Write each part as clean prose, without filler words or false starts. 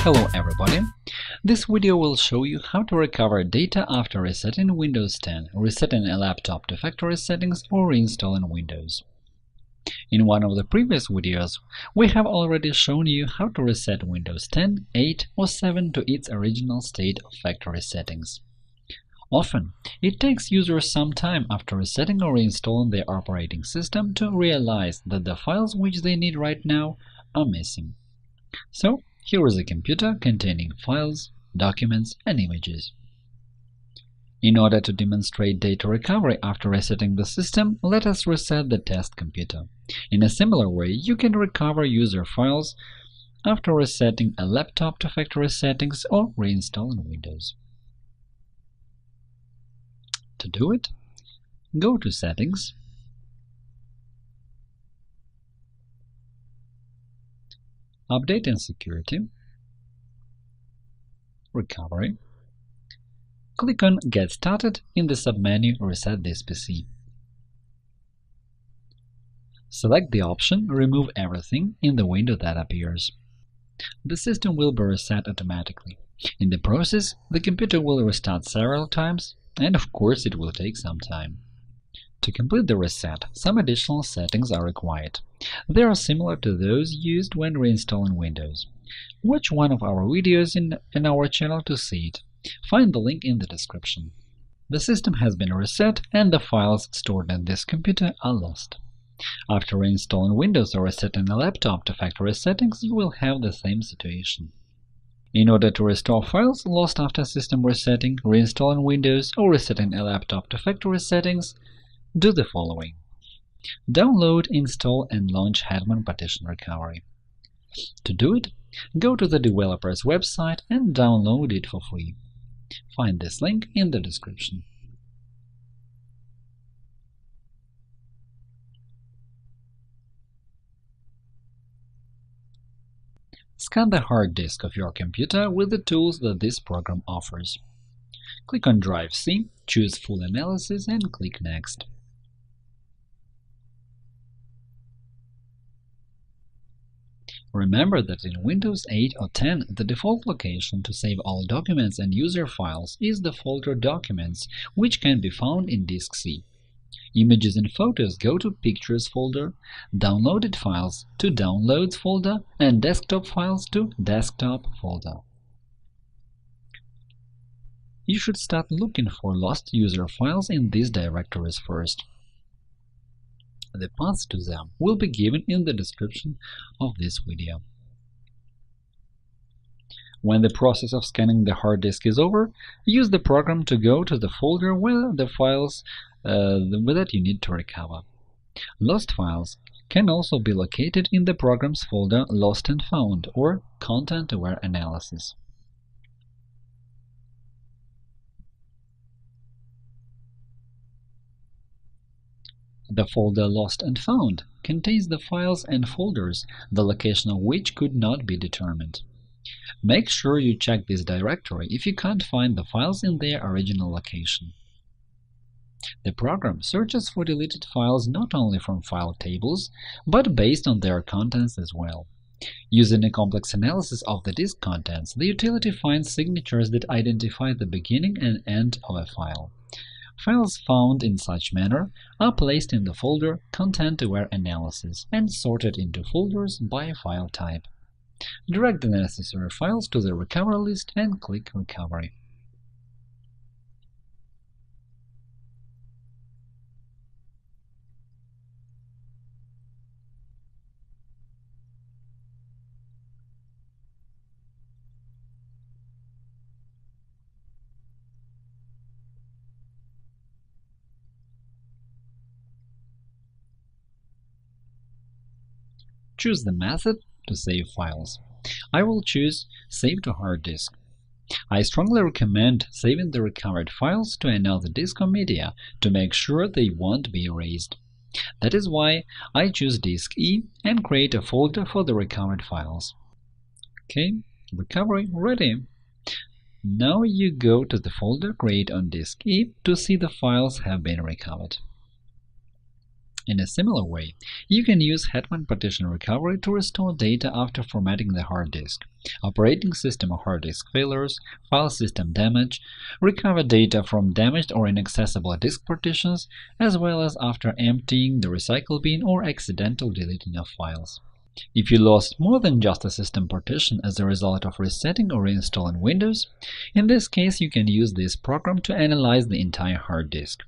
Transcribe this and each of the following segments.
Hello everybody! This video will show you how to recover data after resetting Windows 10, resetting a laptop to factory settings, or reinstalling Windows. In one of the previous videos, we have already shown you how to reset Windows 10, 8, or 7 to its original state of factory settings. Often, it takes users some time after resetting or reinstalling their operating system to realize that the files which they need right now are missing. So, here is a computer containing files, documents, and images. In order to demonstrate data recovery after resetting the system, let us reset the test computer. In a similar way, you can recover user files after resetting a laptop to factory settings or reinstalling Windows. To do it, go to Settings, Update and Security, Recovery. Click on Get Started in the submenu Reset this PC. Select the option Remove Everything in the window that appears. The system will be reset automatically. In the process, the computer will restart several times, and of course it will take some time. To complete the reset, some additional settings are required. They are similar to those used when reinstalling Windows. Watch one of our videos in our channel to see it. Find the link in the description. The system has been reset and the files stored in this computer are lost. After reinstalling Windows or resetting a laptop to factory settings, you will have the same situation. In order to restore files lost after system resetting, reinstalling Windows, or resetting a laptop to factory settings, do the following. Download, install, and launch Hetman Partition Recovery. To do it, go to the developer's website and download it for free. Find this link in the description. Scan the hard disk of your computer with the tools that this program offers. Click on Drive C, choose Full Analysis, and click Next. Remember that in Windows 8 or 10, the default location to save all documents and user files is the folder Documents, which can be found in Disk C. Images and photos go to Pictures folder, downloaded files to Downloads folder, and desktop files to Desktop folder. You should start looking for lost user files in these directories first. The paths to them will be given in the description of this video. When the process of scanning the hard disk is over, use the program to go to the folder where the files that you need to recover. Lost files can also be located in the program's folder Lost and Found or Content-Aware Analysis. The folder Lost and Found contains the files and folders, the location of which could not be determined. Make sure you check this directory if you can't find the files in their original location. The program searches for deleted files not only from file tables, but based on their contents as well. Using a complex analysis of the disk contents, the utility finds signatures that identify the beginning and end of a file. Files found in such manner are placed in the folder Content-Aware Analysis and sorted into folders by file type. Drag the necessary files to the recovery list and click Recovery. Choose the method to save files. I will choose Save to Hard Disk. I strongly recommend saving the recovered files to another disk or media to make sure they won't be erased. That is why I choose Disk E and create a folder for the recovered files. OK, recovery ready. Now you go to the folder Create on Disk E to see the files have been recovered. In a similar way, you can use Hetman partition recovery to restore data after formatting the hard disk, operating system or hard disk failures, file system damage, recover data from damaged or inaccessible disk partitions, as well as after emptying the recycle bin or accidental deleting of files. If you lost more than just a system partition as a result of resetting or reinstalling Windows, in this case you can use this program to analyze the entire hard disk.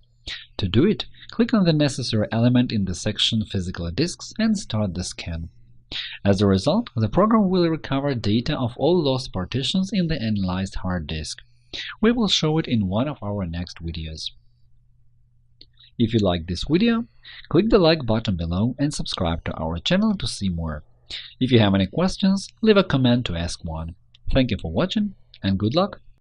To do it, click on the necessary element in the section Physical Disks and start the scan. As a result, the program will recover data of all lost partitions in the analyzed hard disk. We will show it in one of our next videos. If you like this video, click the like button below and subscribe to our channel to see more. If you have any questions, leave a comment to ask one. Thank you for watching and good luck!